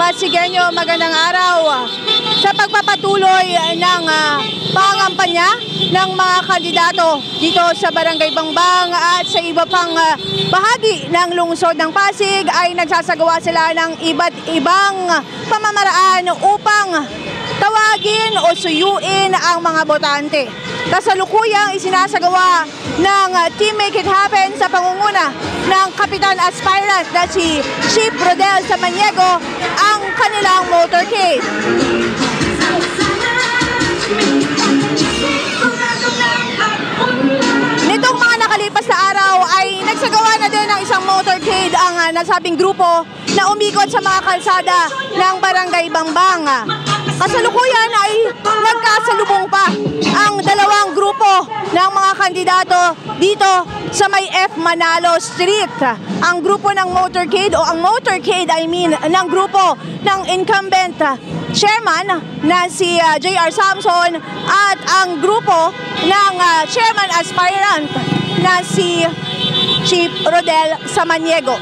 Pasigueño, magandang araw. Sa pagpapatuloy ng pangampanya ng mga kandidato dito sa Barangay Bangbang at sa iba pang bahagi ng lungsod ng Pasig ay nagsasagawa sila ng iba't ibang pamamaraan upang tawagin o suyuin ang mga botante. Kasalukuyang isinasagawa ng Team Make It Happen sa pangunguna ng Kapitan Aspirant na si Chief Rodel Samaniego ang kanilang motorcade. Nitong mga nakalipas na araw ay nagsagawa na din ng isang motorcade ang nasabing grupo na umikot sa mga kalsada ng Barangay Bangbang. Kasalukuyan ay nagkasalubong pa ang dalawang grupo ng mga kandidato dito sa may F. Manalo Street. Ang grupo ng motorcade o ang motorcade ng grupo ng incumbent chairman na si J.R. Samson at ang grupo ng chairman aspirant na si Chief Rodel Samaniego.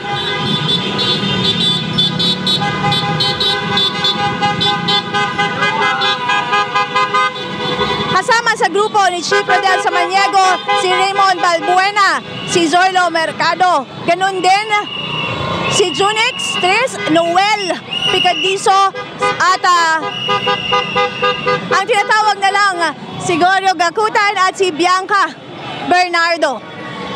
Kasama sa grupo ni Chief Rodel Samaniego si Raymond Balbuena, si Zoilo Mercado, ganun din si Junix, Tris, Noel Picadizo at ang tinatawag na lang si Gorio Gakutan at si Bianca Bernardo.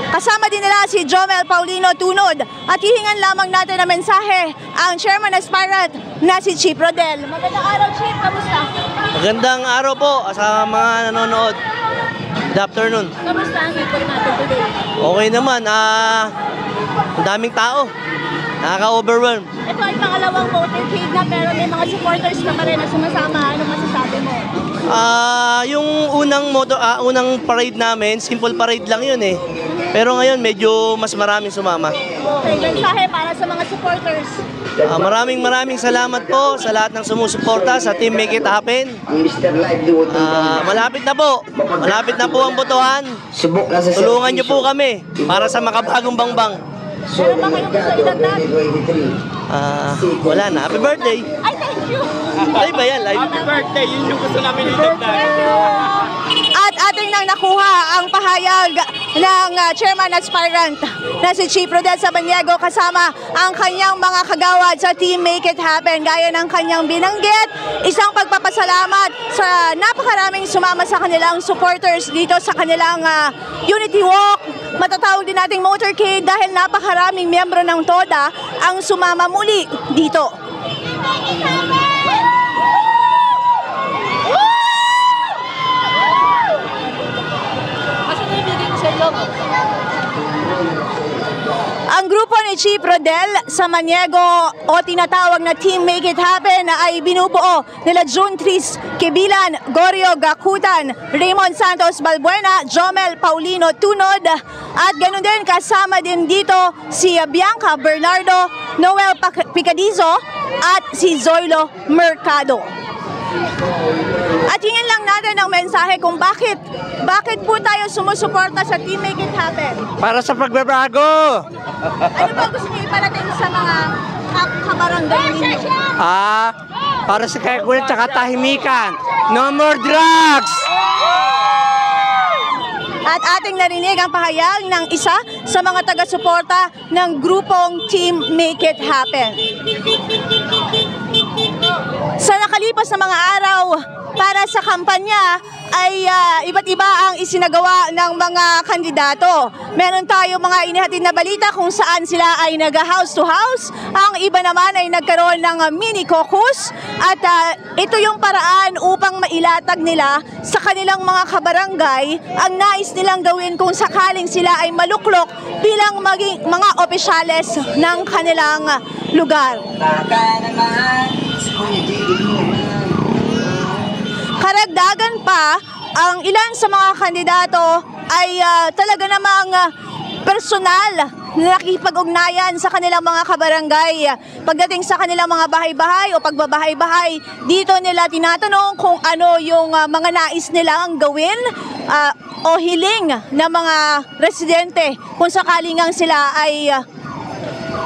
Kasama din nila si Jomel Paulino Tunod at hihingan lamang natin na mensahe ang chairman aspirant na si Chief Rodel. Magandang araw, Chief. Kamusta? Magandang araw po sa mga nanonood. Good afternoon. Kamusta ang report natin today? Okay naman. Ang daming tao. Nakaka-overwhelm. Ito ay pangalawang motorcade na pero may mga supporters na pa rin na sumasama. Ano masasabi mo? Yung unang parade namin, simple parade lang yun eh. Pero ngayon medyo mas maraming sumama. Okay, mensahe para sa mga supporters. Maraming salamat po sa lahat ng sumusuporta sa Team Make It Happen. Malapit na po. Malapit na po ang botohan. Tulungan niyo po kami para sa makabagong Bangbang. Meron ba kayong gusto idagdag? Wala na. Happy birthday! Ay, thank you! Live ba yan? Live? Happy birthday! Yun yung gusto namin idagdag. At ating nang nakuha ang pahayag ng chairman aspirant na si Chief Rodel Samaniego kasama ang kanyang mga kagawad sa Team Make It Happen. Gaya ng kanyang binanggit, isang pagpapasalamat sa napakaraming sumama sa kanilang supporters dito sa kanilang Unity Walk. Matatawag din nating motorcade dahil napakaraming miyembro ng TODA ang sumama muli dito. Ang grupo ni Chief Rodel Samaniego o tinatawag na Team Make It Happen ay binubuo nila June Tris Kebilan, Gorio Gakutan, Raymond Santos Balbuena, Jomel Paulino Tunod at ganoon din kasama din dito si Bianca Bernardo, Noel Picadizo at si Zoilo Mercado. At hingin lang natin ang mensahe kung bakit po tayo sumusuporta sa Team Make It Happen. Para sa pagbabago! Ano ba gusto niyo iparating sa mga kabarangay ninyo? Para sa kagulat at katahimikan. No more drugs! At ating narinig ang pahayag ng isa sa mga taga-suporta ng grupong Team Make It Happen. Sa nakalipas na mga araw, para sa kampanya ay iba't iba ang isinagawa ng mga kandidato. Meron tayo mga inihatid na balita kung saan sila ay nag-house to house. Ang iba naman ay nagkaroon ng mini caucus at ito yung paraan upang mailatag nila sa kanilang mga kabarangay ang nais nilang gawin kung sakaling sila ay maluklok bilang maging mga opisyales ng kanilang lugar. Karagdagan pa, ang ilan sa mga kandidato ay talaga namang personal na nakipag-ugnayan sa kanilang mga kabarangay. Pagdating sa kanilang mga bahay-bahay o pagbabahay-bahay, dito nila tinatanong kung ano yung mga nais nilang gawin o hiling ng mga residente kung sakaling sila ay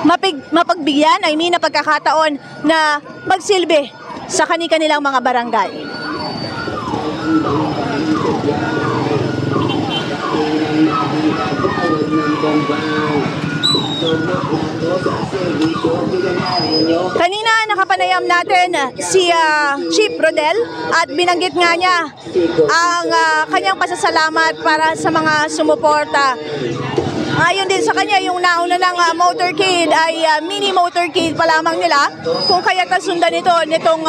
mapagbigyan, na pagkakataon na magsilbi sa kanilang mga barangay. Kanina nakapanayam natin si Chief Rodel at binanggit nga niya ang kanyang pasasalamat para sa mga sumuporta. Ayon din sa kanya, yung nauna ng motorcade ay mini motorcade pa lamang nila, kung kaya kasundan nitong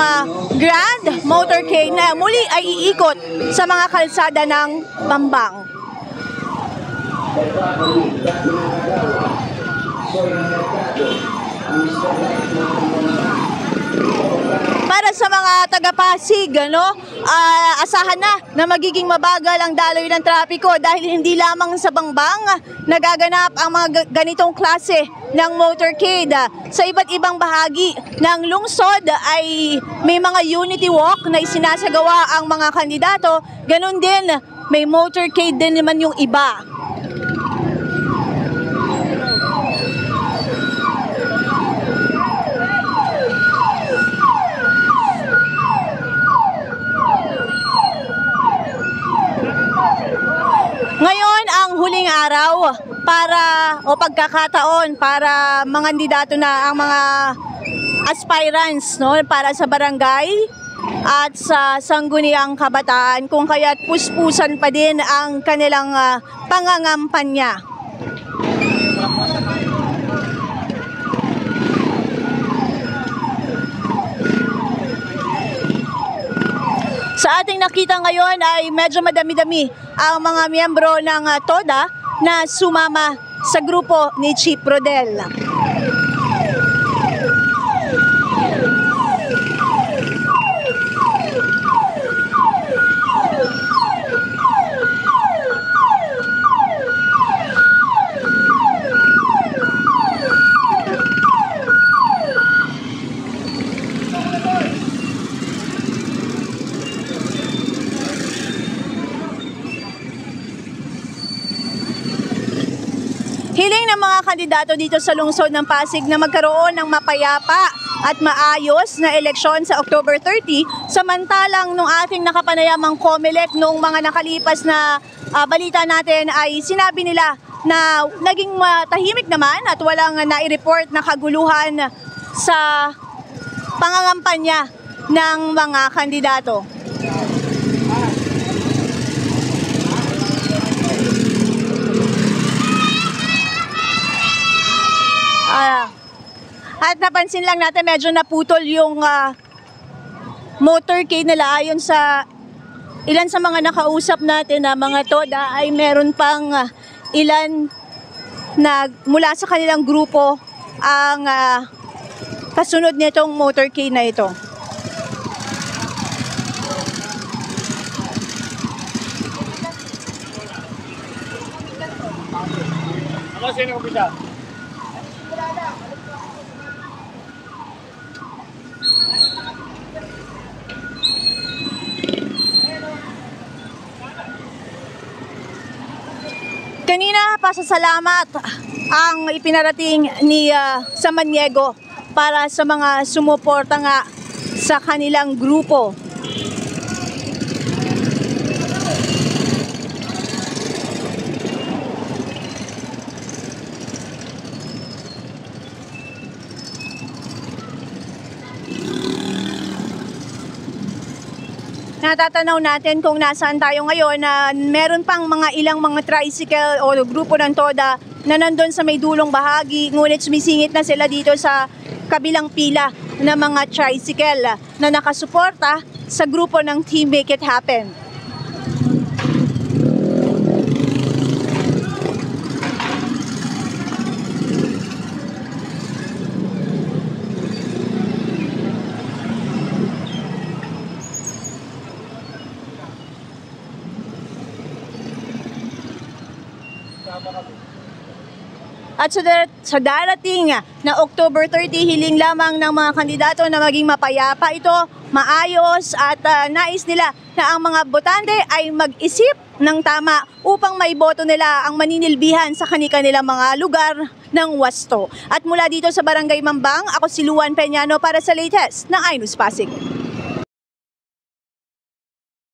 grand motorcade na muli ay iikot sa mga kalsada ng Bambang. Para sa mga taga-Pasig, asahan na magiging mabagal ang daloy ng trapiko dahil hindi lamang sa Bangbang nagaganap ang mga ganitong klase ng motorcade. Sa iba't ibang bahagi ng lungsod ay may mga unity walk na isinasagawa ang mga kandidato. Ganon din, may motorcade din naman yung iba. Ngayon ang huling araw pagkakataon para mga kandidato na ang mga aspirants para sa barangay at sa Sangguniang Kabataan, kung kaya't puspusan pa din ang kanilang pangangampanya. Sa ating nakita ngayon ay medyo madami-dami ang mga miyembro ng TODA na sumama sa grupo ni Chief Rodel. Hiling ng mga kandidato dito sa lungsod ng Pasig na magkaroon ng mapayapa at maayos na eleksyon sa October 30, samantalang nung ating nakapanayamang COMELEC noong mga nakalipas na balita natin ay sinabi nila na naging tahimik naman at walang nai-report na kaguluhan sa pangangampanya ng mga kandidato. At napansin lang natin medyo naputol yung motorcade nila. Ayon sa ilan sa mga nakausap natin na mga TODA ay meron pang ilan na mula sa kanilang grupo ang kasunod nitong motorcade na ito. Ano sino umpisa? Kanina, pasasalamat ang ipinarating ni Samaniego para sa mga sumuporta nga sa kanilang grupo. Natatanaw natin kung nasaan tayo ngayon na meron pang ilang mga tricycle o grupo ng TODA na nandun sa may dulong bahagi, ngunit sumisingit na sila dito sa kabilang pila ng mga tricycle na nakasuporta sa grupo ng Team Make It Happen. At sa darating na October 30, hiling lamang ng mga kandidato na maging mapayapa ito, maayos at nais nila na ang mga botante ay mag-isip ng tama upang maiboto nila ang maninilbihan sa kanilang mga lugar ng wasto. At mula dito sa Barangay Mambang, ako si Luan Peñano para sa latest ng iNews Pasig.